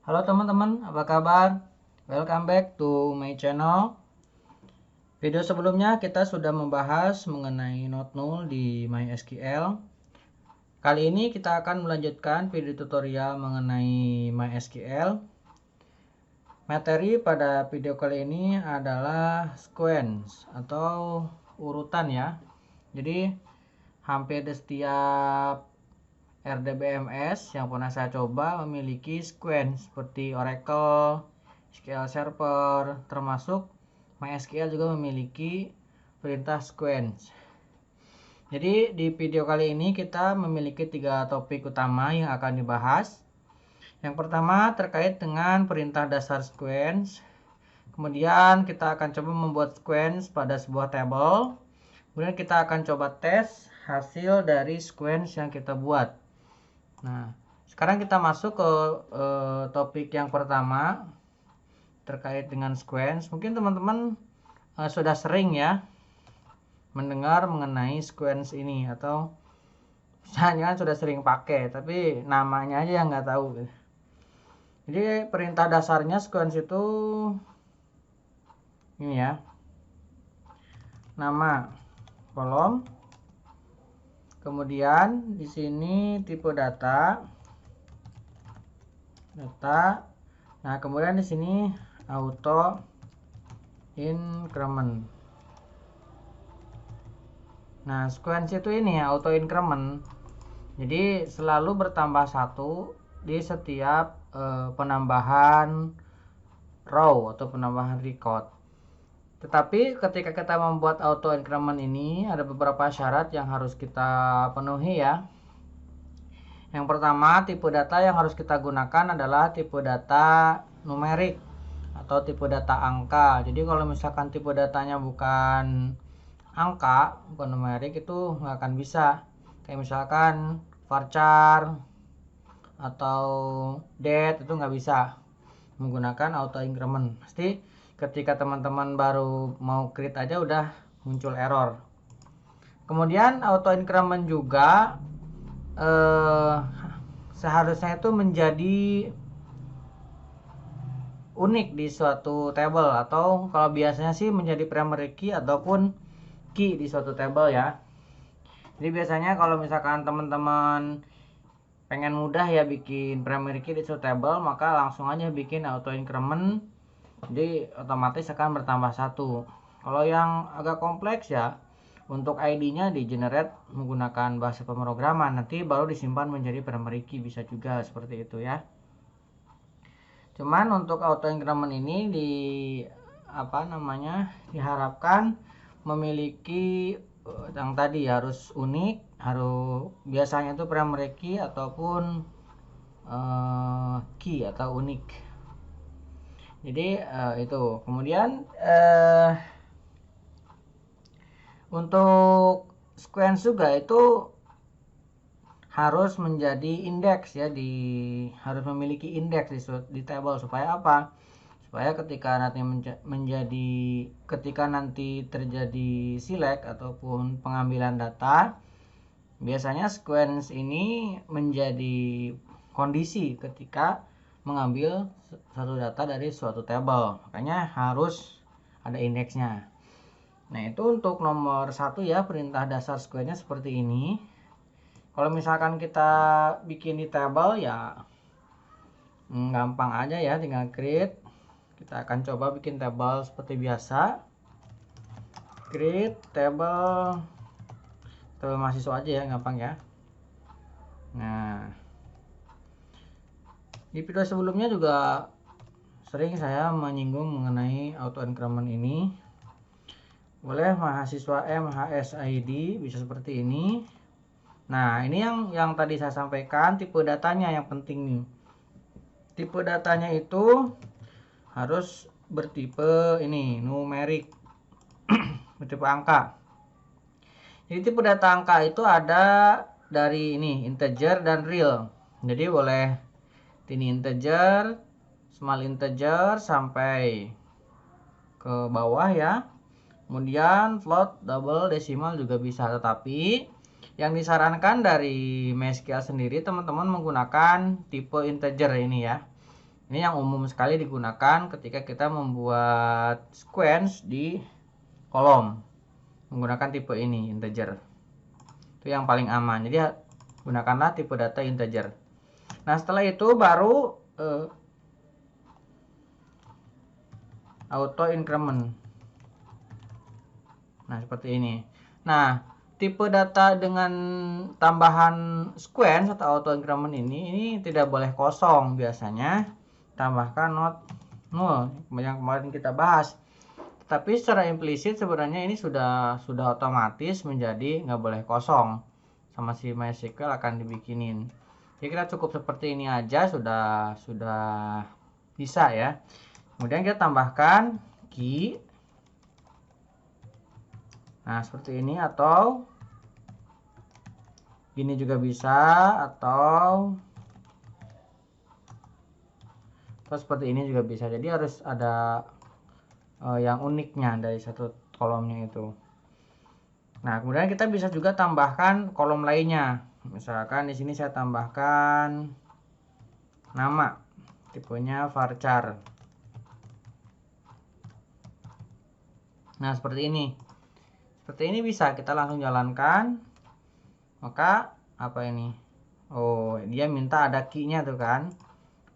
Halo teman-teman, apa kabar? Welcome back to my channel. Video sebelumnya kita sudah membahas mengenai Node null di MySQL. Kali ini kita akan melanjutkan video tutorial mengenai MySQL. Materi pada video kali ini adalah sequence atau urutan ya. Jadi hampir di setiap RDBMS yang pernah saya coba memiliki sequence seperti Oracle, SQL Server, termasuk MySQL juga memiliki perintah sequence. Jadi di video kali ini kita memiliki 3 topik utama yang akan dibahas. Yang pertama terkait dengan perintah dasar sequence. Kemudian kita akan coba membuat sequence pada sebuah table. Kemudian kita akan coba tes hasil dari sequence yang kita buat. Nah, sekarang kita masuk ke topik yang pertama terkait dengan sequence. Mungkin teman-teman sudah sering ya mendengar mengenai sequence ini, atau misalnya sudah sering pakai, tapi namanya aja yang nggak tahu. Jadi perintah dasarnya sequence itu ini ya, nama kolom, kemudian di sini tipe data. Nah, kemudian di sini auto increment. Nah, sequence itu ini ya, auto increment. Jadi selalu bertambah satu di setiap penambahan row atau penambahan record. Tetapi ketika kita membuat auto increment ini ada beberapa syarat yang harus kita penuhi ya. Yang pertama, tipe data yang harus kita gunakan adalah tipe data numerik atau tipe data angka. Jadi kalau misalkan tipe datanya bukan angka, bukan numerik, itu nggak akan bisa. Kayak misalkan varchar atau date, itu nggak bisa menggunakan auto increment. Pasti ketika teman-teman baru mau create aja udah muncul error. Kemudian auto increment juga seharusnya itu menjadi unik di suatu table, atau kalau biasanya sih menjadi primary key ataupun key di suatu table ya. Jadi biasanya kalau misalkan teman-teman pengen mudah ya bikin primary key di suatu table, maka langsung aja bikin auto increment, jadi otomatis akan bertambah satu. Kalau yang agak kompleks ya, untuk ID-nya di generate menggunakan bahasa pemrograman, nanti baru disimpan menjadi primary key, bisa juga seperti itu ya. Cuman untuk auto increment ini diharapkan memiliki yang tadi harus unik, harus biasanya itu primary key ataupun key atau unik. Jadi itu. Kemudian untuk sequence juga itu harus menjadi indeks ya, harus memiliki indeks di table. Supaya apa? Supaya ketika nanti terjadi select ataupun pengambilan data, biasanya sequence ini menjadi kondisi ketika mengambil satu data dari suatu table. Makanya harus ada indeksnya. Nah, itu untuk nomor 1 ya, perintah dasar sequence-nya seperti ini. Kalau misalkan kita bikin di table ya gampang aja ya, tinggal create. Kita akan coba bikin table seperti biasa. Create table mahasiswa aja ya, gampang ya. Nah, di video sebelumnya juga sering saya menyinggung mengenai auto increment ini. Boleh mahasiswa MHSID, bisa seperti ini. Nah, ini yang tadi saya sampaikan, tipe datanya yang penting nih. Tipe datanya itu harus bertipe ini, numerik, bertipe angka. Jadi tipe data angka itu ada dari ini, integer dan real. Jadi boleh ini integer, small integer sampai ke bawah ya. Kemudian float, double, desimal juga bisa. Tetapi yang disarankan dari MySQL sendiri, teman-teman menggunakan tipe integer ini ya. Ini yang umum sekali digunakan ketika kita membuat sequence di kolom menggunakan tipe ini, integer. Itu yang paling aman. Jadi gunakanlah tipe data integer. Nah, setelah itu baru auto increment. Nah, seperti ini. Nah, tipe data dengan tambahan sequence atau auto increment ini tidak boleh kosong. Biasanya tambahkan not null yang kemarin kita bahas. Tapi secara implisit sebenarnya ini sudah otomatis menjadi nggak boleh kosong, sama si MySQL akan dibikinin. Jadi kita cukup seperti ini aja sudah bisa ya. Kemudian kita tambahkan key. Nah, seperti ini, atau gini juga bisa, atau seperti ini juga bisa. Jadi harus ada yang uniknya dari satu kolomnya itu. Nah, kemudian kita bisa juga tambahkan kolom lainnya. Misalkan di sini saya tambahkan nama, tipenya varchar. Nah, seperti ini. Seperti ini bisa kita langsung jalankan. Maka apa ini? Oh, dia minta ada key-nya tuh kan.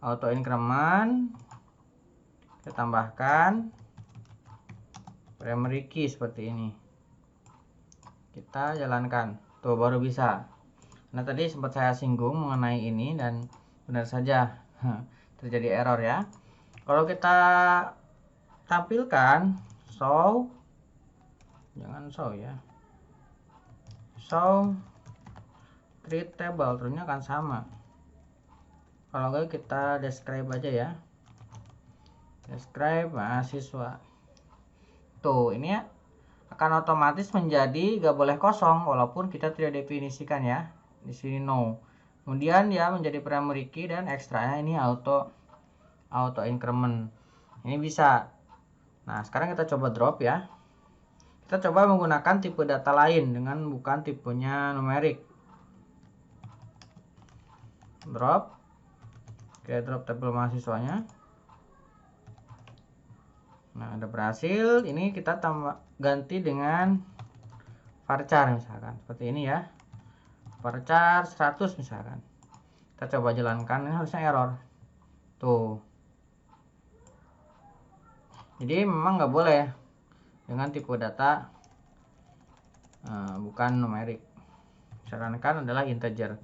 Auto increment. Kita tambahkan primary key seperti ini. Kita jalankan. Tuh baru bisa. Nah, tadi sempat saya singgung mengenai ini dan benar saja terjadi error ya. Kalau kita tampilkan show, jangan show ya, show create table, terusnya akan sama. Kalau enggak kita describe aja ya, describe mahasiswa. Tuh ini ya akan otomatis menjadi gak boleh kosong walaupun kita tidak definisikan ya. Di sini no. Kemudian dia menjadi primary key dan ekstranya ini auto increment. Ini bisa. Nah, sekarang kita coba drop ya. Kita coba menggunakan tipe data lain dengan bukan tipenya numerik. Drop. Oke, drop tabel mahasiswanya. Nah, udah berhasil. Ini kita ganti dengan varchar misalkan. Seperti ini ya. Varchar 100 misalkan. Kita coba jalankan. Ini harusnya error. Tuh. Jadi memang nggak boleh dengan tipe data bukan numerik. Sarankan adalah integer.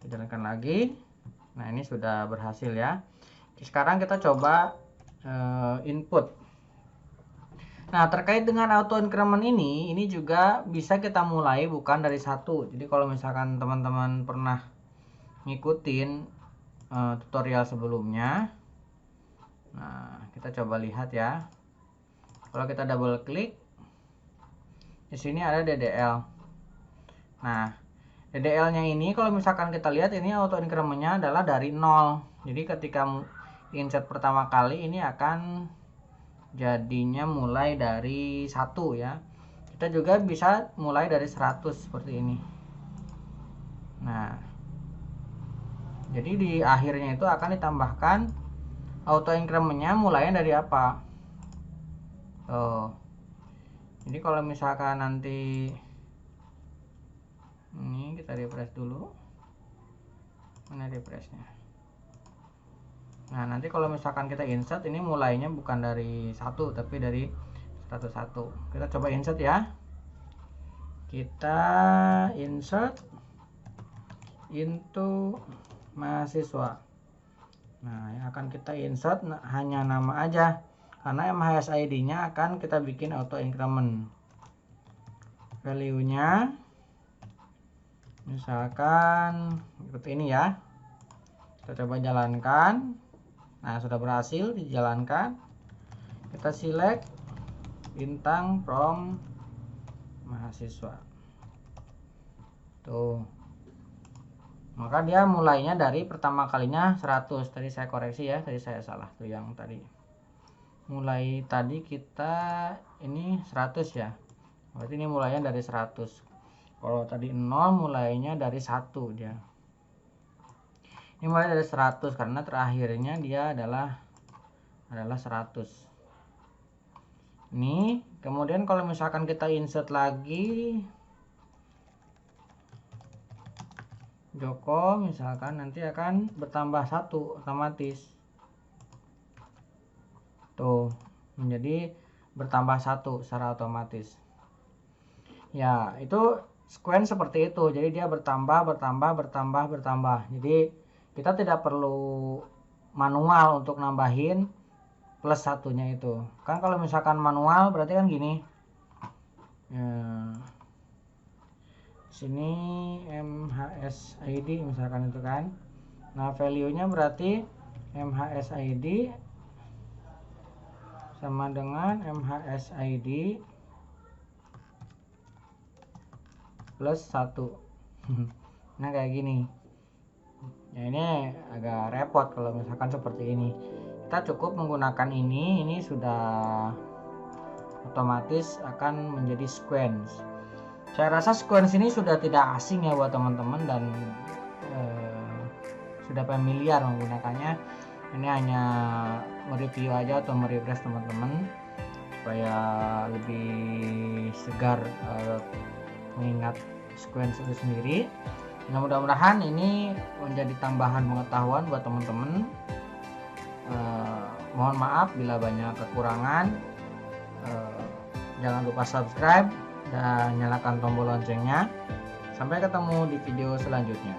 Kita jalankan lagi. Nah, ini sudah berhasil ya. Sekarang kita coba input. Nah, terkait dengan auto increment ini juga bisa kita mulai bukan dari satu. Jadi kalau misalkan teman-teman pernah ngikutin tutorial sebelumnya, nah kita coba lihat ya. Kalau kita double klik, di sini ada DDL. Nah, DDL-nya ini kalau misalkan kita lihat ini auto increment-nya adalah dari 0. Jadi ketika insert pertama kali ini akan jadinya mulai dari 1 ya. Kita juga bisa mulai dari 100 seperti ini. Nah, jadi di akhirnya itu akan ditambahkan auto increment-nya mulainya dari apa? Jadi kalau misalkan nanti ini kita refresh dulu. Mana refreshnya? Nah, nanti kalau misalkan kita insert ini mulainya bukan dari 1 tapi dari 101. Kita coba insert ya. Kita insert into mahasiswa. Nah, yang akan kita insert hanya nama aja. Karena MHSID-nya akan kita bikin auto increment. Value-nya misalkan seperti ini ya. Kita coba jalankan. Nah, sudah berhasil dijalankan. Kita select bintang from mahasiswa. Tuh. Maka dia mulainya dari pertama kalinya 100. Tadi saya koreksi ya, tadi saya salah tuh yang tadi. Mulai tadi kita ini 100 ya. Berarti ini mulainya dari 100. Kalau tadi 0 mulainya dari 1 dia. Ini mulai dari 100 karena terakhirnya dia adalah 100. Ini kemudian kalau misalkan kita insert lagi Joko, misalkan nanti akan bertambah 1 otomatis. Tuh, menjadi bertambah 1 secara otomatis. Ya, itu sequence seperti itu. Jadi dia bertambah. Jadi kita tidak perlu manual untuk nambahin plus satunya itu. Kan kalau misalkan manual berarti kan gini. Ya, sini MHSID misalkan itu kan. Nah, value-nya berarti MHSID sama dengan MHSID plus 1. Nah, kayak gini. Ya, ini agak repot kalau misalkan seperti ini. Kita cukup menggunakan ini sudah otomatis akan menjadi sequence. Saya rasa sequence ini sudah tidak asing ya buat teman-teman dan sudah familiar menggunakannya. Ini hanya mereview aja atau merefresh teman-teman supaya lebih segar mengingat sequence itu sendiri. Nah, mudah-mudahan ini menjadi tambahan pengetahuan buat teman-teman. Mohon maaf bila banyak kekurangan. Jangan lupa subscribe dan nyalakan tombol loncengnya. Sampai ketemu di video selanjutnya.